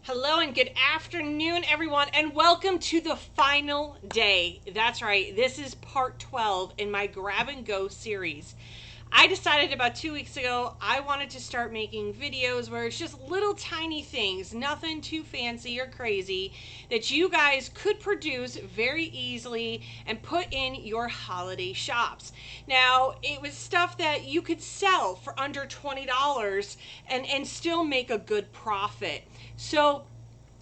Hello and good afternoon, everyone, and welcome to the final day. That's right, this is part 12 in my grab and go series. I decided about 2 weeks ago I wanted to start making videos where it's just little tiny things, nothing too fancy or crazy, that you guys could produce very easily and put in your holiday shops. Now, it was stuff that you could sell for under $20 and still make a good profit. So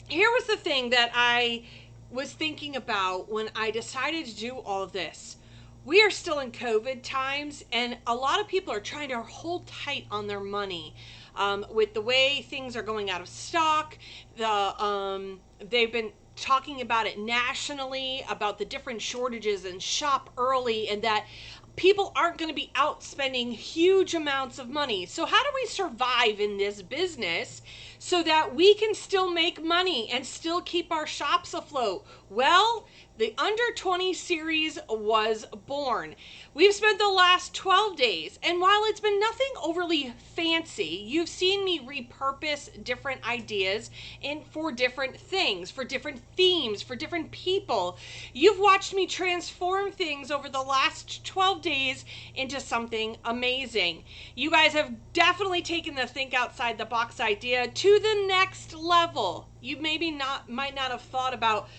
here was the thing that I was thinking about when I decided to do all of this. We are still in COVID times, and a lot of people are trying to hold tight on their money with the way things are going out of stock. They've been talking about it nationally, about the different shortages and shop early, and that people aren't going to be out spending huge amounts of money. So how do we survive in this business so that we can still make money and still keep our shops afloat? Well, the Under 20 series was born. We've spent the last 12 days, and while it's been nothing overly fancy, you've seen me repurpose different ideas for different things, for different themes, for different people. You've watched me transform things over the last 12 days into something amazing. You guys have definitely taken the think outside the box idea to the next level. You might not have thought about,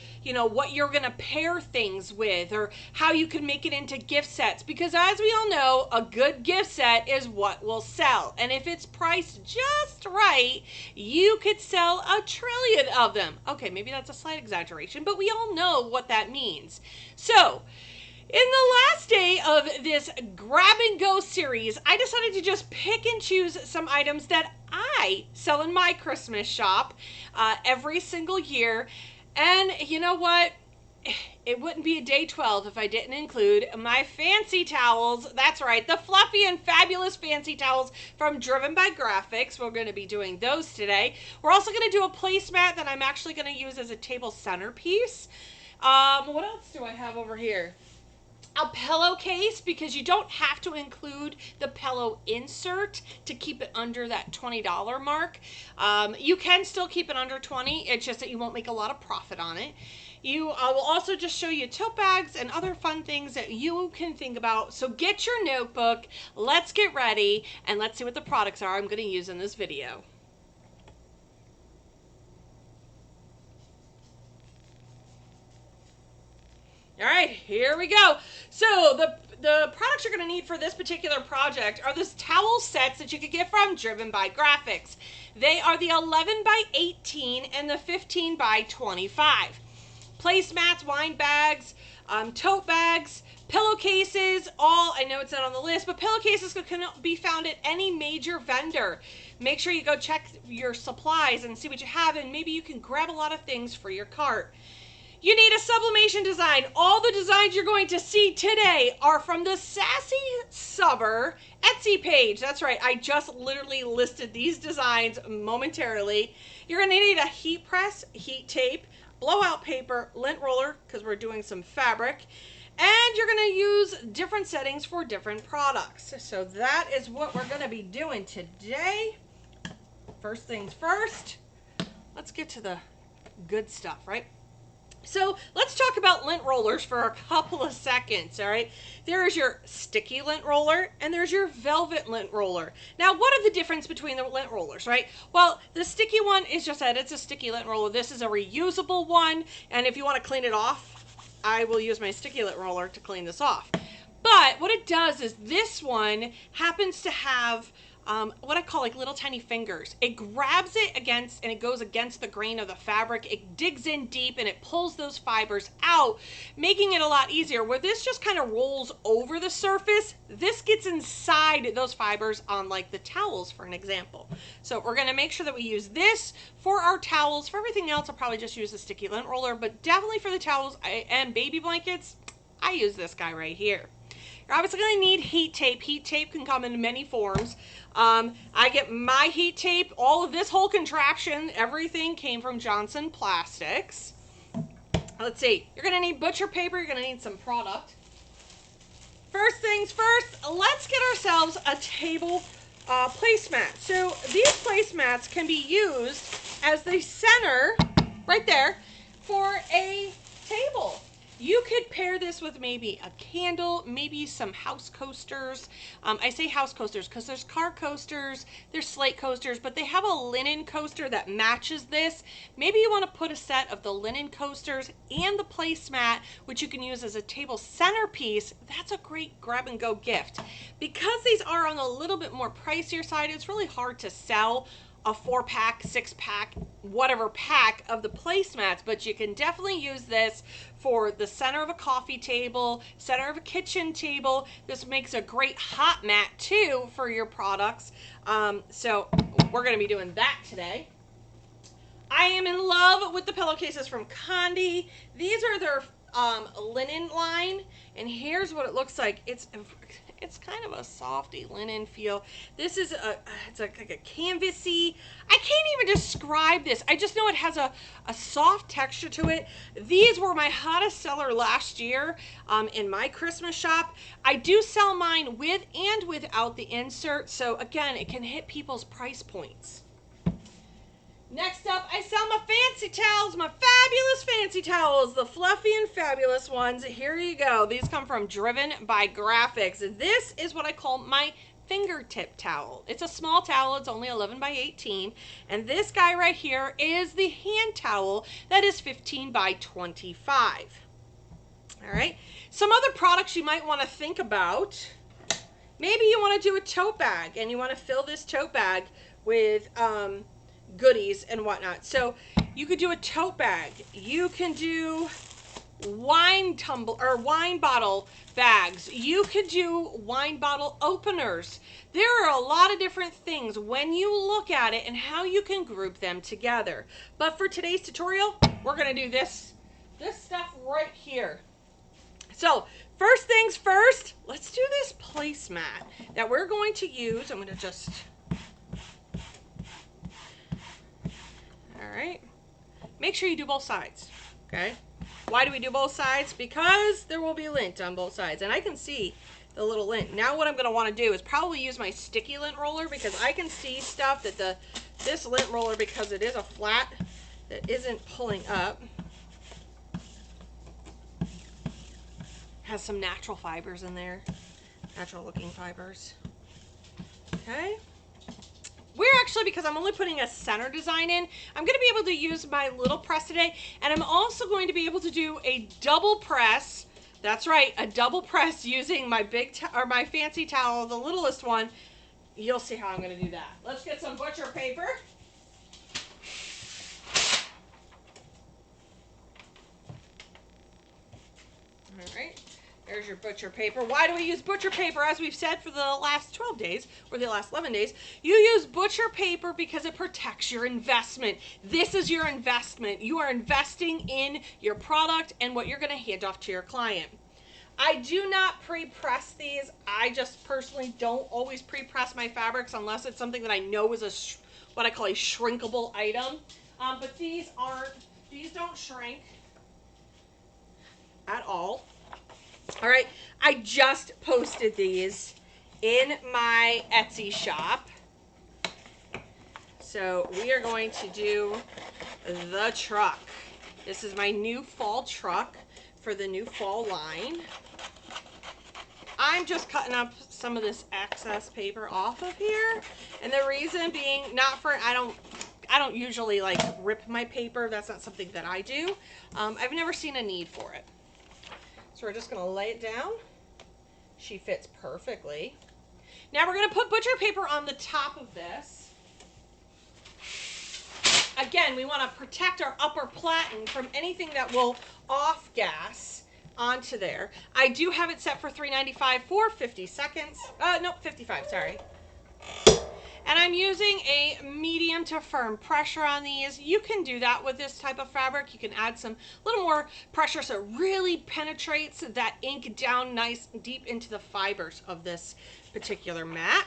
what you're going to pair things with or how you can make it into gift sets, because as we all know, a good gift set is what will sell. And if it's priced just right, you could sell 1 trillion of them. Okay, maybe that's a slight exaggeration, but we all know what that means. So, in the last day of this grab and go series, I decided to just pick and choose some items that I sell in my Christmas shop every single year. And you know what? It wouldn't be a day 12 if I didn't include my fancy towels. That's right, the fluffy and fabulous fancy towels from Driven by Graphics. We're going to be doing those today. We're also going to do a placemat that I'm actually going to use as a table centerpiece. What else do I have over here? A pillowcase, because you don't have to include the pillow insert to keep it under that $20 mark. You can still keep it under 20, it's just that you won't make a lot of profit on it. I will also just show you tote bags and other fun things that you can think about. So get your notebook, let's get ready, and let's see what the products are I'm going to use in this video. All right, here we go. So the products you're going to need for this particular project are this towel sets that you could get from Driven by Graphics. They are the 11 by 18 and the 15 by 25. Placemats, wine bags, tote bags, pillowcases, I know it's not on the list, but pillowcases can be found at any major vendor. Make sure you go check your supplies and see what you have, and maybe you can grab a lot of things for your cart. You need a sublimation design. All the designs you're going to see today are from the Sassy Subber Etsy page. That's right, I just literally listed these designs momentarily. You're going to need a heat press, heat tape, blowout paper, lint roller, because we're doing some fabric, and you're going to use different settings for different products. So that is what we're going to be doing today. First things first, let's get to the good stuff, right? So let's talk about lint rollers for a couple of seconds, all right? There is your sticky lint roller and there's your velvet lint roller. Now, what are the difference between the lint rollers, right? Well, the sticky one is just that it's a sticky lint roller. This is a reusable one, and if you want to clean it off, I will use my sticky lint roller to clean this off. But what it does is this one happens to have what I call like little tiny fingers. It grabs it against, and it goes against the grain of the fabric. It digs in deep and it pulls those fibers out, making it a lot easier. Where this just kind of rolls over the surface, this gets inside those fibers on like the towels, for an example. So we're going to make sure that we use this for our towels. For everything else, I'll probably just use the sticky lint roller, but definitely for the towels and baby blankets, I use this guy right here. You're obviously going to need heat tape. Heat tape can come in many forms. I get my heat tape, all of this whole contraption, everything came from Johnson Plastics. Let's see. You're going to need butcher paper. You're going to need some product. First things first, let's get ourselves a table placemat. So these placemats can be used as the center, right there, for a table. You could pair this with maybe a candle, maybe some house coasters. I say house coasters because there's car coasters, there's slate coasters, but they have a linen coaster that matches this. Maybe you want to put a set of the linen coasters and the placemat, which you can use as a table centerpiece. That's a great grab and go gift. Because these are on a little bit more pricier side, it's really hard to sell a 4-pack, 6-pack, whatever pack of the placemats, but you can definitely use this for the center of a coffee table, center of a kitchen table. This makes a great hot mat too for your products. So we're going to be doing that today. I am in love with the pillowcases from Condi. These are their linen line, and here's what it looks like. It's kind of a softy linen feel. This is it's like a canvasy. I can't even describe this. I just know it has a soft texture to it. These were my hottest seller last year in my Christmas shop. I do sell mine with and without the insert, so again, it can hit people's price points. Next up, I sell my fancy towels, my fabulous fancy towels, the fluffy and fabulous ones. Here you go. These come from Driven by Graphics. This is what I call my fingertip towel. It's a small towel. It's only 11 by 18. And this guy right here is the hand towel that is 15 by 25. All right. Some other products you might want to think about. Maybe you want to do a tote bag and you want to fill this tote bag with goodies and whatnot. So you could do a tote bag. You can do wine bottle bags. You could do wine bottle openers. There are a lot of different things when you look at it and how you can group them together. But for today's tutorial, we're going to do this stuff right here. So first things first, let's do this placemat that we're going to use. I'm going to just Alright, make sure you do both sides, okay? Why do we do both sides? Because there will be lint on both sides, and I can see the little lint. Now what I'm going to want to do is probably use my sticky lint roller, because I can see stuff that this lint roller, because it is a flat that isn't pulling up, has some natural fibers in there, natural looking fibers, okay? We're actually, because I'm only putting a center design in, I'm going to be able to use my little press today, and I'm also going to be able to do a double press. That's right, a double press using my my fancy towel, the littlest one. You'll see how I'm going to do that. Let's get some butcher paper. All right. There's your butcher paper. Why do we use butcher paper? As we've said for the last 12 days, or the last 11 days, you use butcher paper because it protects your investment. This is your investment. You are investing in your product and what you're going to hand off to your client. I do not pre-press these. I just personally don't always pre-press my fabrics unless it's something that I know is what I call a shrinkable item. But these don't shrink at all. All right, I just posted these in my Etsy shop. So we are going to do the truck. This is my new fall truck for the new fall line. I'm just cutting up some of this excess paper off of here. And the reason being, I don't usually like rip my paper. That's not something that I do. I've never seen a need for it. So we're just going to lay it down. She fits perfectly. Now we're going to put butcher paper on the top of this. Again, we want to protect our upper platen from anything that will off-gas onto there. I do have it set for $3.95 for 50 seconds. No, 55, sorry. And I'm using a medium to firm pressure on these. You can do that with this type of fabric. You can add some little more pressure so it really penetrates that ink down nice deep into the fibers of this particular mat.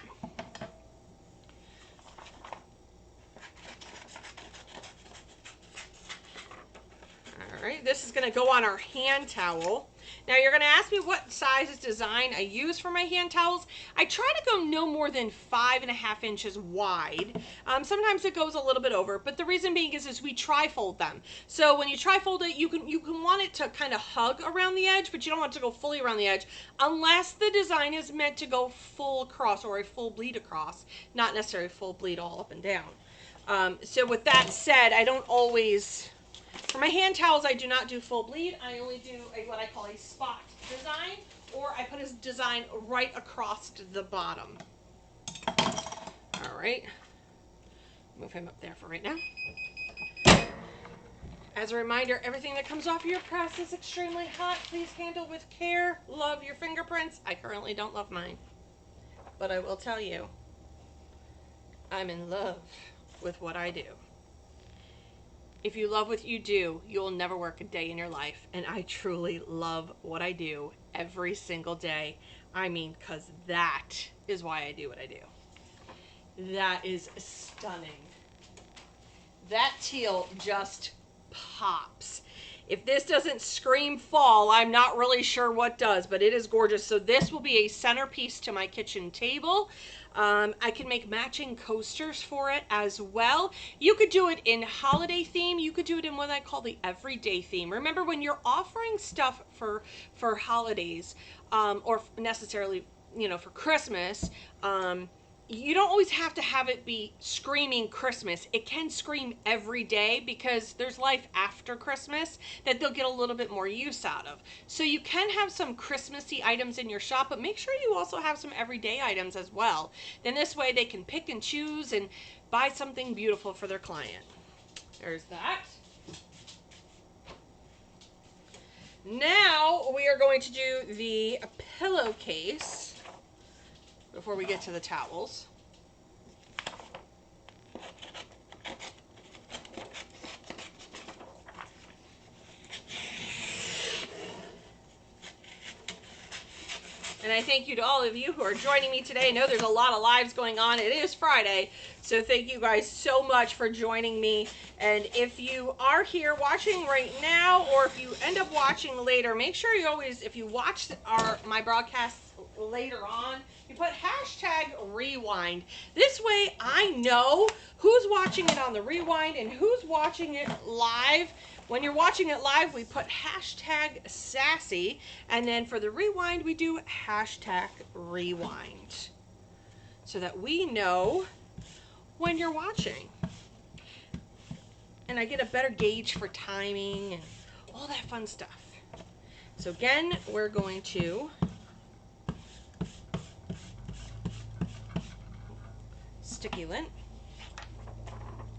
All right, this is going to go on our hand towel. Now you're going to ask me what size design I use for my hand towels. I try to go no more than 5.5 inches wide. Sometimes it goes a little bit over, but the reason being is we tri-fold them. So when you tri-fold it, you can want it to kind of hug around the edge, but you don't want it to go fully around the edge unless the design is meant to go full across or a full bleed across, not necessarily full bleed all up and down. So with that said, I don't always... For my hand towels, I do not do full bleed. I only do what I call a spot design, or I put a design right across the bottom. All right. Move him up there for right now. As a reminder, everything that comes off your press is extremely hot. Please handle with care. Love your fingerprints. I currently don't love mine, but I will tell you, I'm in love with what I do. If you love what you do, you'll never work a day in your life. And I truly love what I do every single day. I mean, because that is why I do what I do. That is stunning. That teal just pops. If this doesn't scream fall, I'm not really sure what does, but it is gorgeous. So this will be a centerpiece to my kitchen table. I can make matching coasters for it as well. You could do it in holiday theme. You could do it in what I call the everyday theme. Remember, when you're offering stuff for holidays, or necessarily, for Christmas, you don't always have to have it be screaming Christmas. It can scream every day because there's life after Christmas that they'll get a little bit more use out of. So you can have some Christmassy items in your shop, but make sure you also have some everyday items as well. Then this way they can pick and choose and buy something beautiful for their client. There's that. Now we are going to do the pillowcase before we get to the towels. And I thank you to all of you who are joining me today. I know there's a lot of lives going on. It is Friday, so thank you guys so much for joining me. And if you are here watching right now, or if you end up watching later, make sure you always, if you watch my broadcasts later on, you put #rewind. This way I know who's watching it on the rewind and who's watching it live. When you're watching it live, we put #sassy, and then for the rewind, we do #rewind, so that we know when you're watching. And I get a better gauge for timing and all that fun stuff. So again, we're going to sticky lint.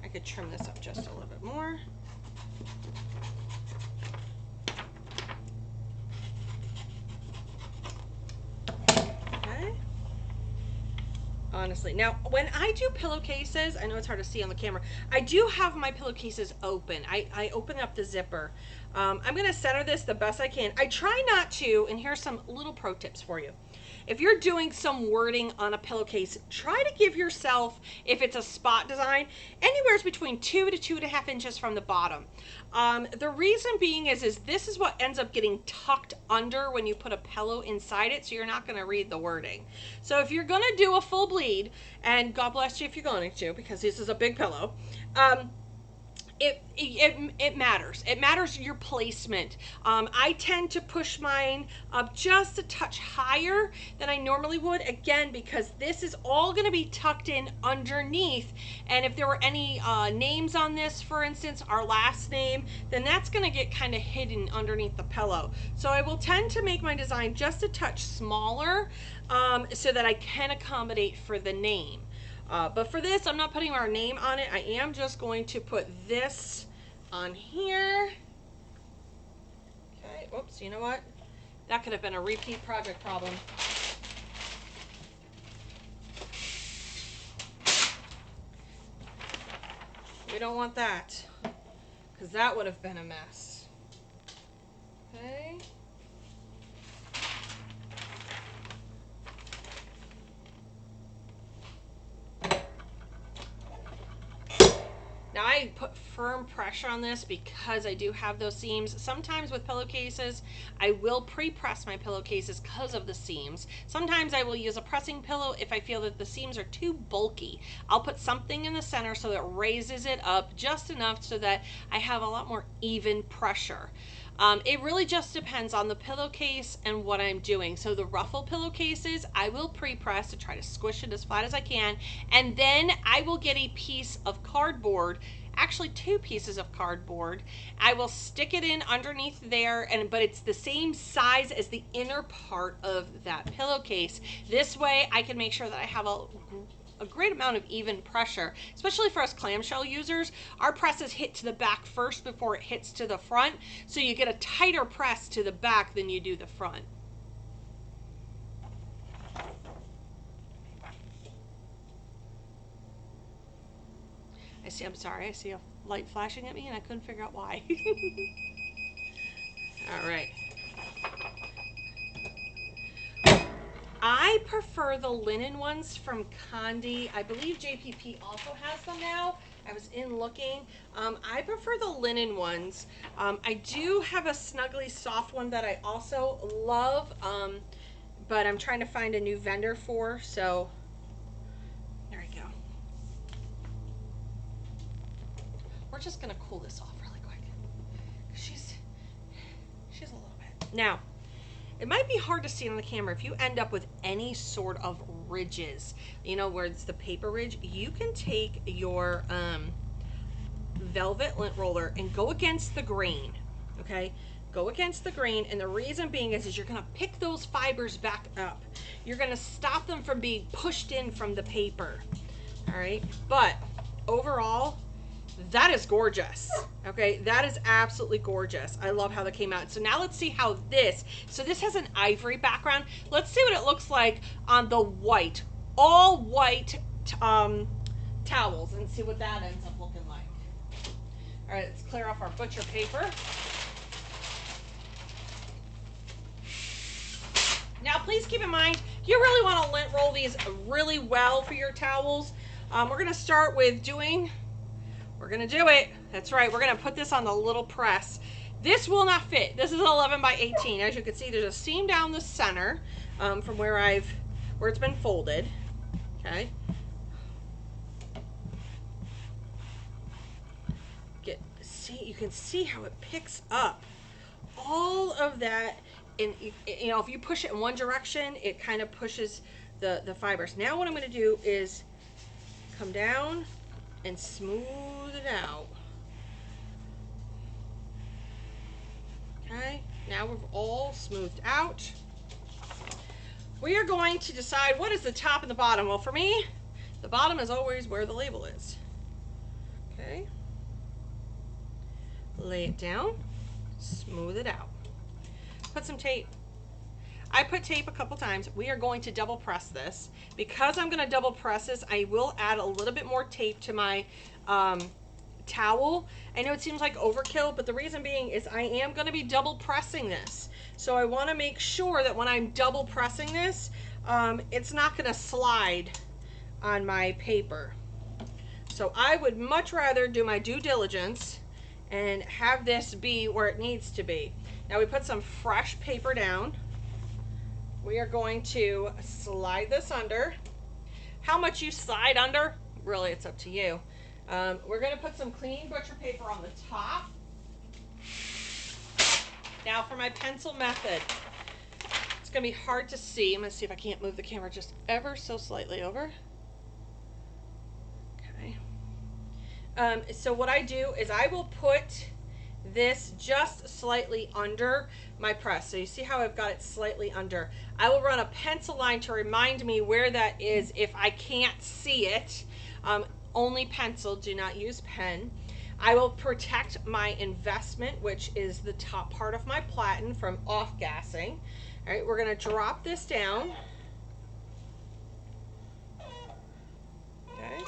I could trim this up just a little bit more. Honestly. Now, when I do pillowcases, I know it's hard to see on the camera, I do have my pillowcases open. I open up the zipper. I'm going to center this the best I can. I try not to, and here's some little pro tips for you. If you're doing some wording on a pillowcase, try to give yourself, if it's a spot design, anywhere between 2 to 2.5 inches from the bottom. The reason being is this is what ends up getting tucked under when you put a pillow inside it, so you're not going to read the wording. So if you're going to do a full bleed, and God bless you if you're going to, because this is a big pillow, it matters. It matters your placement. I tend to push mine up just a touch higher than I normally would, again, because this is all going to be tucked in underneath. And if there were any names on this, for instance, our last name, then that's going to get kind of hidden underneath the pillow. So I will tend to make my design just a touch smaller, so that I can accommodate for the name. But for this, I'm not putting our name on it. I am just going to put this on here. Okay, whoops, you know what? That could have been a repeat project problem. We don't want that, because that would have been a mess. Okay. Now I put firm pressure on this because I do have those seams. Sometimes with pillowcases, I will pre-press my pillowcases because of the seams. Sometimes I will use a pressing pillow if I feel that the seams are too bulky. I'll put something in the center so that it raises it up just enough so that I have a lot more even pressure. It really just depends on the pillowcase and what I'm doing. So the ruffle pillowcases, I will pre-press to try to squish it as flat as I can. And then I will get a piece of cardboard, actually 2 pieces of cardboard. I will stick it in underneath there, but it's the same size as the inner part of that pillowcase. This way I can make sure that I have a great amount of even pressure, especially for us clamshell users. Our presses hit to the back first before it hits to the front, so you get a tighter press to the back than you do the front. I'm sorry, I see a light flashing at me and I couldn't figure out why. All right. I prefer the linen ones from Condi. I believe JPP also has them now. I was in looking. I prefer the linen ones. I do have a snuggly soft one that I also love, but I'm trying to find a new vendor for, so there we go. We're just gonna cool this off really quick. She's a little bit. Now, it might be hard to see on the camera. If you end up with any sort of ridges, you know, where it's the paper ridge, you can take your velvet lint roller and go against the grain, okay? Go against the grain, and the reason being is you're gonna pick those fibers back up. You're gonna stop them from being pushed in from the paper, all right? But overall, that is gorgeous. Okay, that is absolutely gorgeous. I love how that came out. So now let's see how this has an ivory background. Let's see what it looks like on the white, all white towels, and see what that ends up looking like. All right, let's clear off our butcher paper. Now please keep in mind, you really want to lint roll these really well for your towels. We're gonna start with we're gonna do it. That's right, we're gonna put this on the little press. This will not fit. This is 11 by 18. As you can see, there's a seam down the center from where it's been folded. Okay. You can see how it picks up all of that. And you know, if you push it in one direction, it kind of pushes the fibers. Now what I'm gonna do is come down and smooth it out. Okay, now we've all smoothed out. We are going to decide what is the top and the bottom. Well, for me, the bottom is always where the label is. Okay, lay it down, smooth it out. Put some tape. I put tape a couple times. We are going to double press this. Because I'm going to double press this, I will add a little bit more tape to my towel. I know it seems like overkill, but the reason being is I am going to be double pressing this. So I want to make sure that when I'm double pressing this, it's not going to slide on my paper. So I would much rather do my due diligence and have this be where it needs to be. Now we put some fresh paper down. We are going to slide this under. How much you slide under, really, it's up to you. We're going to put some clean butcher paper on the top. Now for my pencil method. It's going to be hard to see. I'm going to see if I can't move the camera just ever so slightly over. Okay. So what I do is I will put this just slightly under my press. So you see how I've got it slightly under. I will run a pencil line to remind me where that is if I can't see it. Only pencil, do not use pen. I will protect my investment, which is the top part of my platen, from off-gassing. All right, we're gonna drop this down. Okay.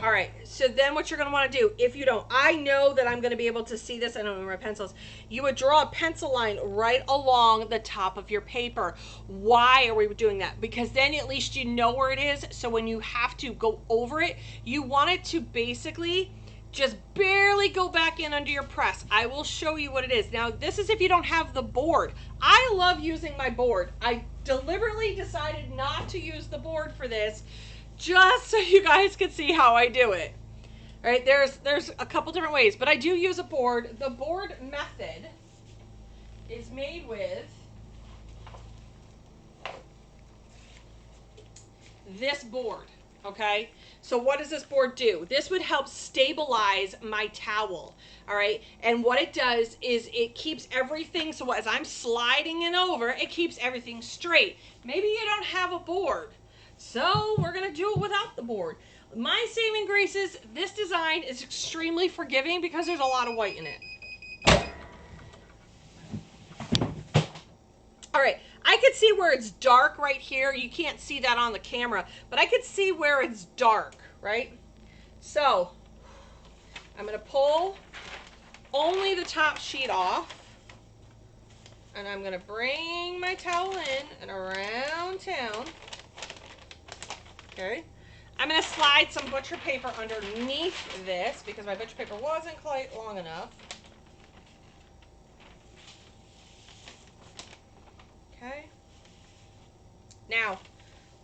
All right, so then what you're gonna wanna do, if you don't, I know that I'm gonna be able to see this, I don't know my pencils, you would draw a pencil line right along the top of your paper. Why are we doing that? Because then at least you know where it is, so when you have to go over it, you want it to basically Just barely go back in under your press. I will show you what it is. Now, this is if you don't have the board. I love using my board. I deliberately decided not to use the board for this, just so you guys can see how I do it. All right, there's a couple different ways, but I do use a board. The board method is made with this board, okay? So what does this board do? This would help stabilize my towel, all right? And what it does is it keeps everything, so as I'm sliding it over, it keeps everything straight. Maybe you don't have a board, so we're gonna do it without the board. My saving grace is this design is extremely forgiving because there's a lot of white in it. All right, I could see where it's dark right here. You can't see that on the camera, but I could see where it's dark, right? So I'm gonna pull only the top sheet off, and I'm gonna bring my towel in and around town, okay? I'm gonna slide some butcher paper underneath this because my butcher paper wasn't quite long enough. Okay. Now,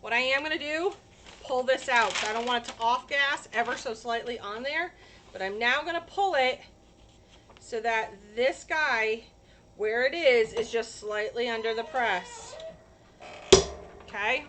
what I am going to do, pull this out. So I don't want it to off-gas ever so slightly on there, but I'm now going to pull it so that this guy, where it is just slightly under the press. Okay?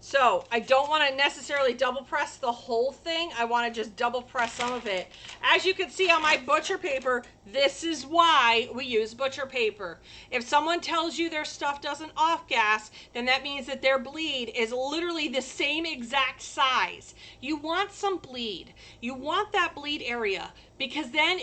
So I don't want to necessarily double press the whole thing. I want to just double press some of it. As you can see on my butcher paper, this is why we use butcher paper. If someone tells you their stuff doesn't off gas, then that means that their bleed is literally the same exact size. You want some bleed. You want that bleed area because then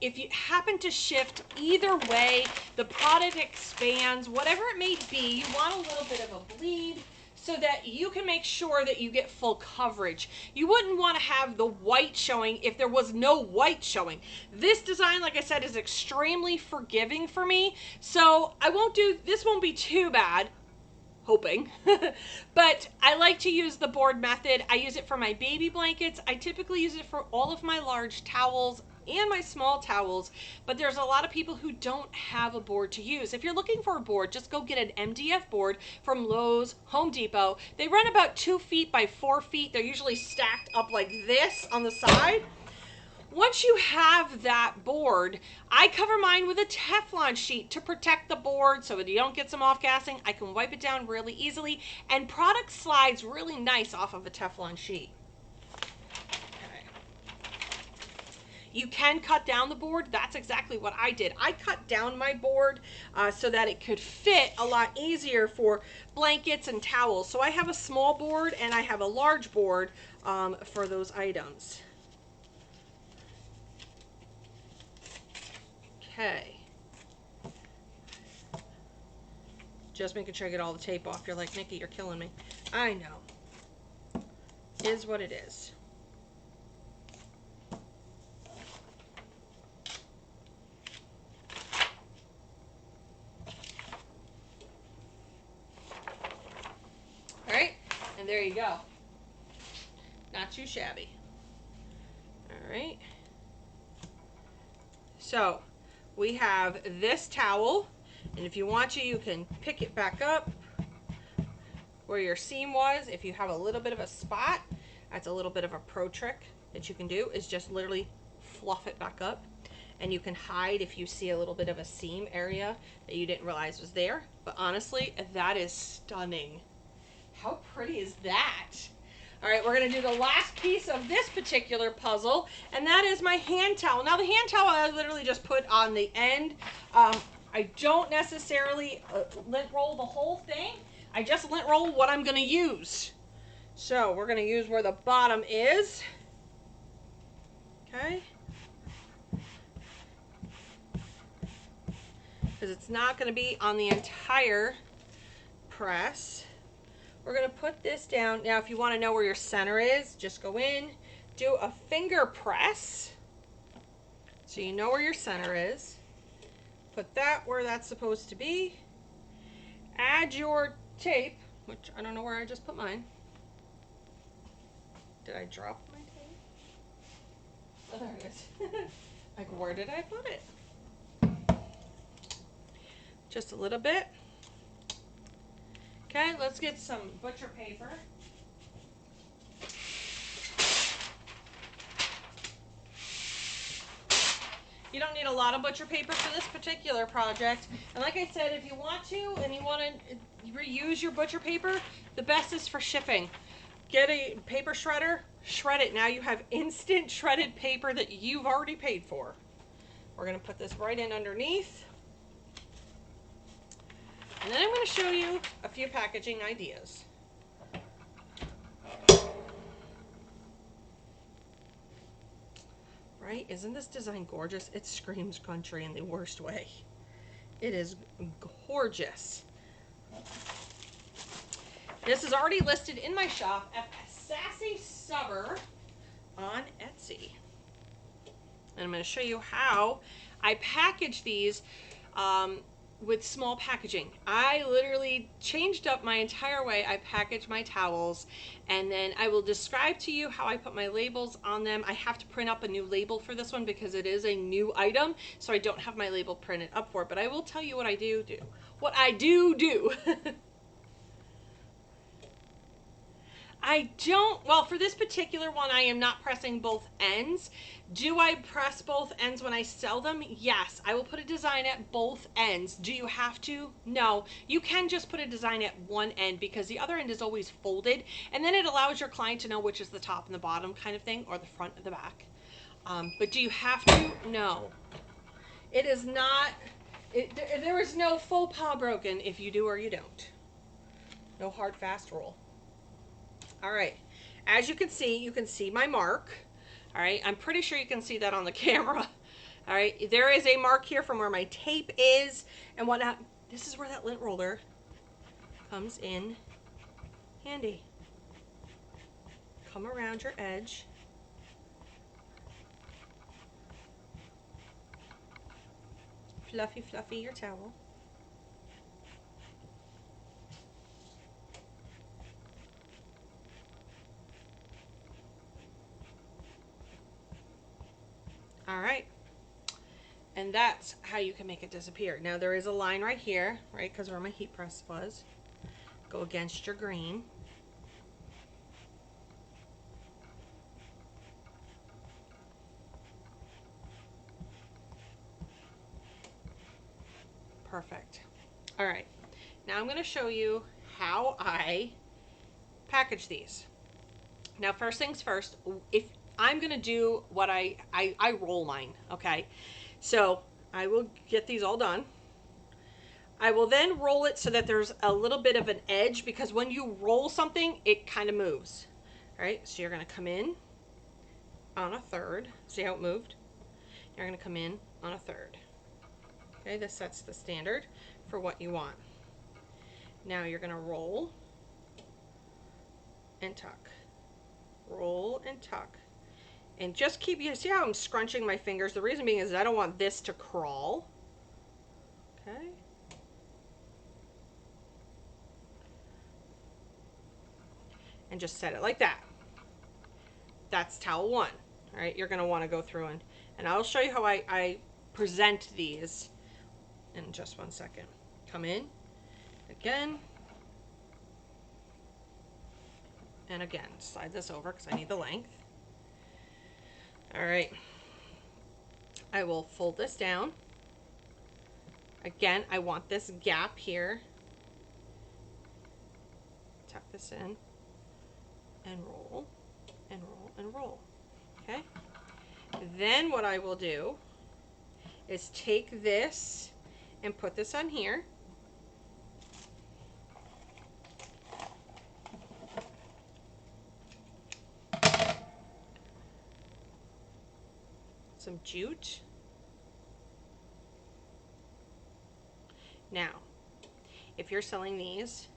if you happen to shift either way, the product expands, whatever it may be, you want a little bit of a bleed, so that you can make sure that you get full coverage. You wouldn't want to have the white showing if there was no white showing. This design, like I said, is extremely forgiving for me, so this won't be too bad, hoping. But I like to use the board method. I use it for my baby blankets. I typically use it for all of my large towels and my small towels, but there's a lot of people who don't have a board to use. If you're looking for a board, just go get an MDF board from Lowe's, Home Depot. They run about 2 feet by 4 feet. They're usually stacked up like this on the side. Once you have that board, I cover mine with a Teflon sheet to protect the board so that you don't get some off-gassing. I can wipe it down really easily, and product slides really nice off of a Teflon sheet. You can cut down the board. That's exactly what I did. I cut down my board so that it could fit a lot easier for blankets and towels. So I have a small board and I have a large board for those items. Okay. Just making sure I get all the tape off. You're like, Nikki, you're killing me. I know. Is what it is. And there you go. Not too shabby. All right. So we have this towel, and if you want to, you can pick it back up where your seam was. If you have a little bit of a spot, that's a little bit of a pro trick that you can do, is just literally fluff it back up. And you can hide if you see a little bit of a seam area that you didn't realize was there. But honestly, that is stunning. How pretty is that? All right, we're going to do the last piece of this particular puzzle, and that is my hand towel. Now, the hand towel I literally just put on the end. I don't necessarily lint roll the whole thing. I just lint roll what I'm going to use. So we're going to use where the bottom is. Okay. Because it's not going to be on the entire press. We're going to put this down. Now, if you want to know where your center is, just go in, do a finger press, so you know where your center is. Put that where that's supposed to be. Add your tape, which I don't know where I just put mine. Did I drop my tape? Oh, there it is. Like, where did I put it? Just a little bit. Okay, let's get some butcher paper. You don't need a lot of butcher paper for this particular project. And like I said, if you want to and you want to reuse your butcher paper, the best is for shipping. Get a paper shredder, shred it. Now you have instant shredded paper that you've already paid for. We're going to put this right in underneath. And then I'm going to show you a few packaging ideas. Right? Isn't this design gorgeous? It screams country in the worst way. It is gorgeous. This is already listed in my shop at Sassy Subber on Etsy. And I'm going to show you how I package these with small packaging. I literally changed up my entire way I package my towels, and then I will describe to you how I put my labels on them. I have to print up a new label for this one because it is a new item, so I don't have my label printed up for it, but I will tell you what I do. What I do. I don't, well, for this particular one, I am not pressing both ends. Do I press both ends when I sell them? Yes, I will put a design at both ends. Do you have to? No, you can just put a design at one end because the other end is always folded, and then it allows your client to know which is the top and the bottom kind of thing, or the front and the back. But do you have to? No. It is not, there is no faux pas broken if you do or you don't. No hard, fast rule. All right, as you can see my mark. All right, I'm pretty sure you can see that on the camera. All right, there is a mark here from where my tape is and whatnot. This is where that lint roller comes in handy. Come around your edge. Fluffy, fluffy your towel. All right, and that's how you can make it disappear. Now there is a line right here, right, because where my heat press was. Go against your green. Perfect. All right, now I'm going to show you how I package these. Now, first things first, if I'm going to do what I roll mine, okay? So I will get these all done. I will then roll it so that there's a little bit of an edge, because when you roll something, it kind of moves. All right, so you're going to come in on a third. See how it moved? You're going to come in on a third. Okay, this sets the standard for what you want. Now you're going to roll and tuck. Roll and tuck. And just keep, you see how I'm scrunching my fingers? The reason being is I don't want this to crawl. Okay. And just set it like that. That's towel one. All right, you're going to want to go through and I'll show you how I present these in just one second. Come in again. And again, slide this over because I need the length. All right. I will fold this down. Again, I want this gap here. Tuck this in and roll and roll and roll. Okay. Then what I will do is take this and put this on here. Some jute. Now, if you're selling these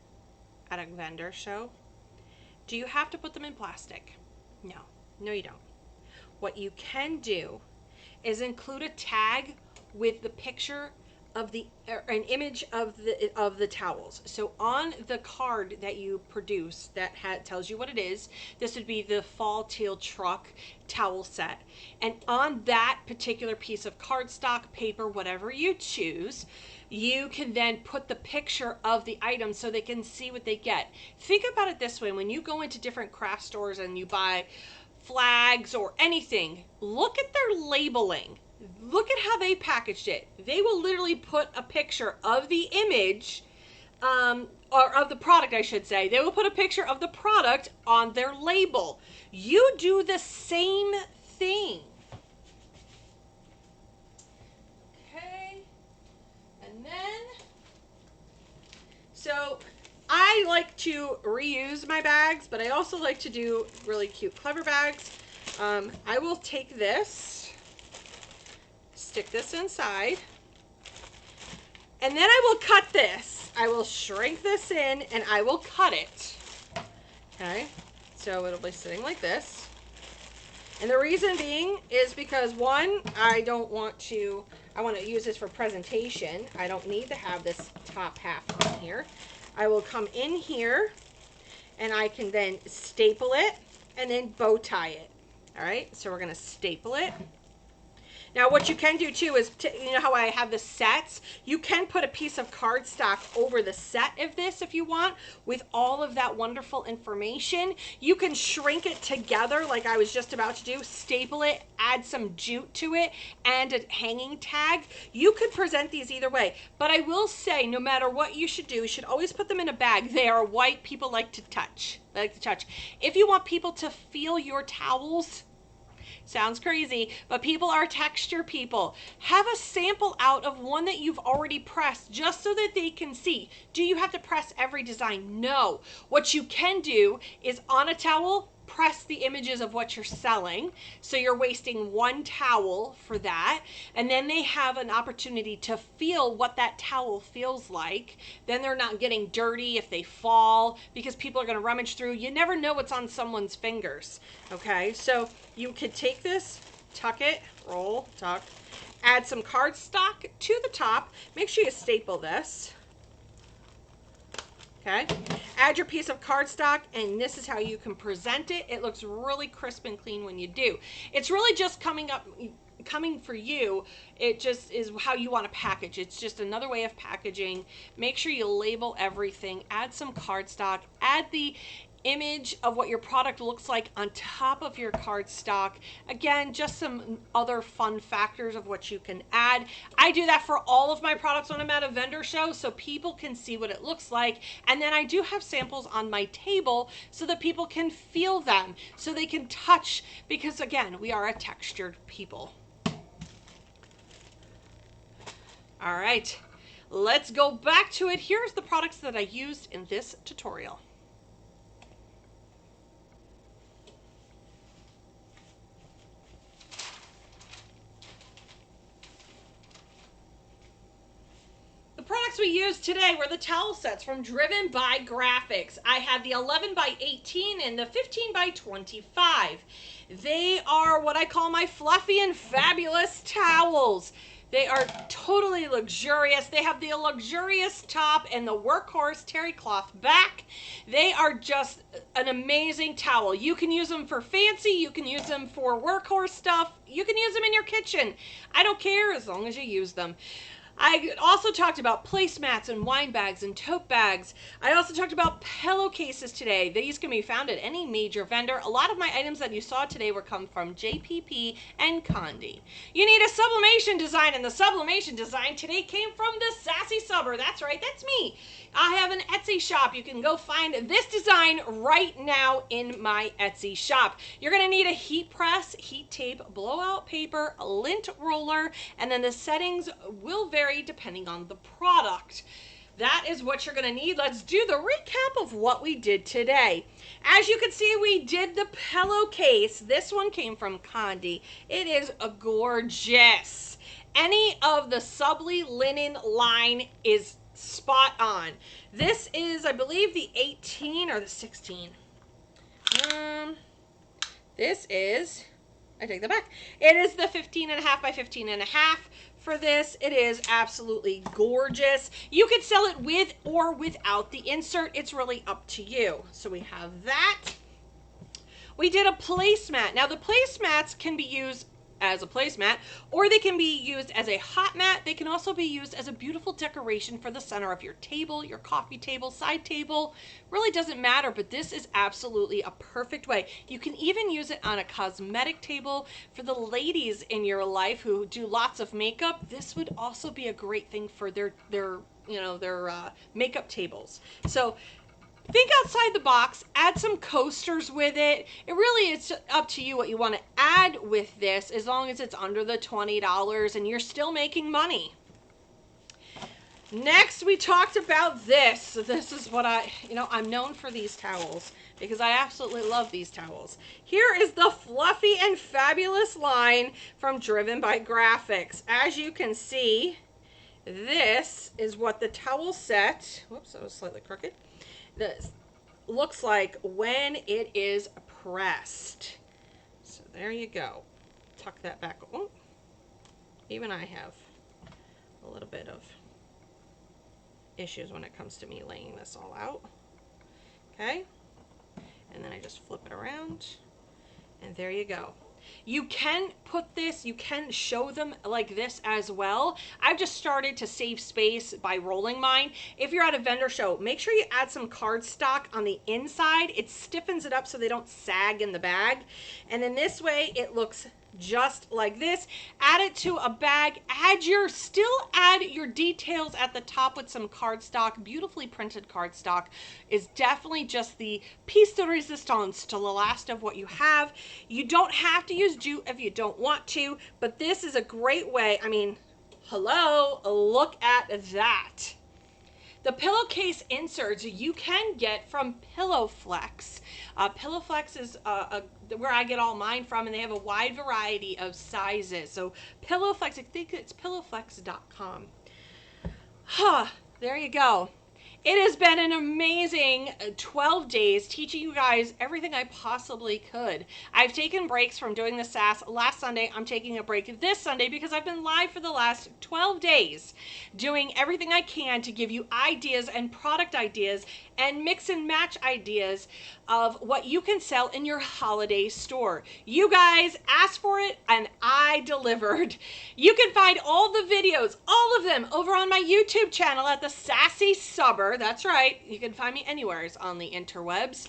at a vendor show, do you have to put them in plastic? No, no you don't. What you can do is include a tag with the picture an image of the towels. So on the card that you produce that tells you what it is, this would be the fall teal truck towel set. And on that particular piece of cardstock, paper, whatever you choose, you can then put the picture of the item so they can see what they get. Think about it this way: when you go into different craft stores and you buy flags or anything, look at their labeling. Look at how they packaged it. They will literally put a picture of the image, or of the product, I should say. They will put a picture of the product on their label. You do the same thing. Okay. And then, so I like to reuse my bags, but I also like to do really cute, clever bags. I will take this, stick this inside, and then I will cut this. I will shrink this in and I will cut it. Okay, so it'll be sitting like this. And the reason being is because, one, I want to use this for presentation. I don't need to have this top half on here. I will come in here and I can then staple it and then bow tie it. All right, so we're going to staple it. Now what you can do too is, you know how I have the sets? You can put a piece of cardstock over the set of this if you want, with all of that wonderful information. You can shrink it together like I was just about to do, staple it, add some jute to it, and a hanging tag. You could present these either way, but I will say, no matter what you should do, you should always put them in a bag. They are white, people like to touch. They like to touch. If you want people to feel your towels, sounds crazy, but people are texture people. Have a sample out of one that you've already pressed just so that they can see. Do you have to press every design? No. What you can do is, on a towel, press the images of what you're selling. So you're wasting one towel for that. And then they have an opportunity to feel what that towel feels like. Then they're not getting dirty if they fall, because people are going to rummage through. You never know what's on someone's fingers. Okay, so you could take this, tuck it, roll, tuck, add some cardstock to the top. Make sure you staple this. Okay, add your piece of cardstock, and this is how you can present it. It looks really crisp and clean when you do. It's really just coming for you. It just is how you want to package. It's just another way of packaging. Make sure you label everything, add some cardstock, add the image of what your product looks like on top of your cardstock. Again, just some other fun factors of what you can add. I do that for all of my products when I'm at a vendor show, so people can see what it looks like. And then I do have samples on my table so that people can feel them, so they can touch, because again, we are a textured people. All right, let's go back to it. Here's the products that I used in this tutorial. Products we used today were the towel sets from Driven by Graphics. I have the 11 by 18 and the 15 by 25. They are what I call my fluffy and fabulous towels. They are totally luxurious. They have the luxurious top and the workhorse terry cloth back. They are just an amazing towel. You can use them for fancy. You can use them for workhorse stuff. You can use them in your kitchen. I don't care, as long as you use them. I also talked about placemats and wine bags and tote bags. I also talked about pillowcases today. These can be found at any major vendor. A lot of my items that you saw today were come from JPP and Condi. You need a sublimation design, and the sublimation design today came from the Sassy Subber. That's right, that's me. I have an Etsy shop. You can go find this design right now in my Etsy shop. You're going to need a heat press, heat tape, blowout paper, a lint roller, and then the settings will vary depending on the product. That is what you're going to need. Let's do the recap of what we did today. As you can see, we did the pillowcase. This one came from Condi. It is gorgeous. Any of the Subly linen line is spot on. This is, I believe, the 18 or the 16. This is, I take that back. It is the 15.5 by 15.5 for this. It is absolutely gorgeous. You could sell it with or without the insert. It's really up to you. So we have that. We did a placemat. Now the placemats can be used as a placemat, or they can be used as a hot mat. They can also be used as a beautiful decoration for the center of your table, your coffee table, side table. Really doesn't matter, but this is absolutely a perfect way. You can even use it on a cosmetic table for the ladies in your life who do lots of makeup. This would also be a great thing for their makeup tables. So think outside the box, add some coasters with it. It really is up to you what you want to add with this, as long as it's under the $20 and you're still making money. Next, we talked about this. This is what I'm known for these towels because I absolutely love these towels. Here is the Fluffy and Fabulous line from Driven by Graphics. As you can see, this is what the towel set, whoops, that was slightly crooked. This looks like when it is pressed. So there you go. Tuck that back. Oh, even I have a little bit of issues when it comes to me laying this all out. Okay. And then I just flip it around. And there you go. You can put this, you can show them like this as well. I've just started to save space by rolling mine. If you're at a vendor show, make sure you add some cardstock on the inside. It stiffens it up so they don't sag in the bag. And then this way it looks just like this. Add it to a bag. Still add your details at the top with some cardstock. Beautifully printed cardstock is definitely just the piece de resistance to the last of what you have. You don't have to use jute if you don't want to, but this is a great way. I mean, hello, look at that. The pillowcase inserts you can get from Pillowflex. Pillowflex is where I get all mine from, and they have a wide variety of sizes. So Pillowflex, I think it's pillowflex.com. There you go. It has been an amazing 12 days teaching you guys everything I possibly could. I've taken breaks from doing the SAS last Sunday. I'm taking a break this Sunday because I've been live for the last 12 days doing everything I can to give you ideas and product ideas and mix and match ideas of what you can sell in your holiday store. You guys asked for it and I delivered. You can find all the videos, all of them, over on my YouTube channel at the Sassy Subber. That's right. You can find me anywhere on the interwebs.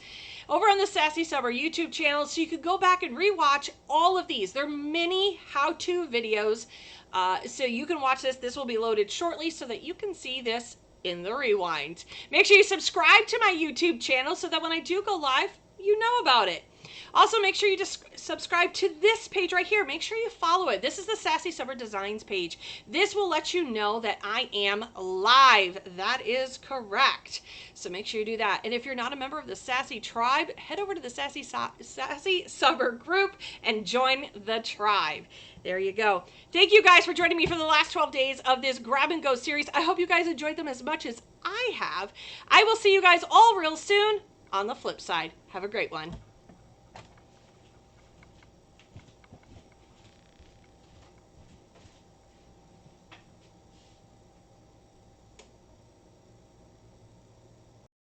Over on the Sassy Subber YouTube channel, so you could go back and rewatch all of these. They're mini how-to videos, so you can watch this. This will be loaded shortly so that you can see this in the rewind. Make sure you subscribe to my YouTube channel so that when I do go live, you know about it. Also, make sure you just subscribe to this page right here. Make sure you follow it. This is the Sassy Subber Designs page. This will let you know that I am live. That is correct. So make sure you do that. And if you're not a member of the Sassy Tribe, head over to the Sassy Subber group and join the tribe. There you go. Thank you guys for joining me for the last 12 days of this Grab and Go series. I hope you guys enjoyed them as much as I have. I will see you guys all real soon on the flip side. Have a great one.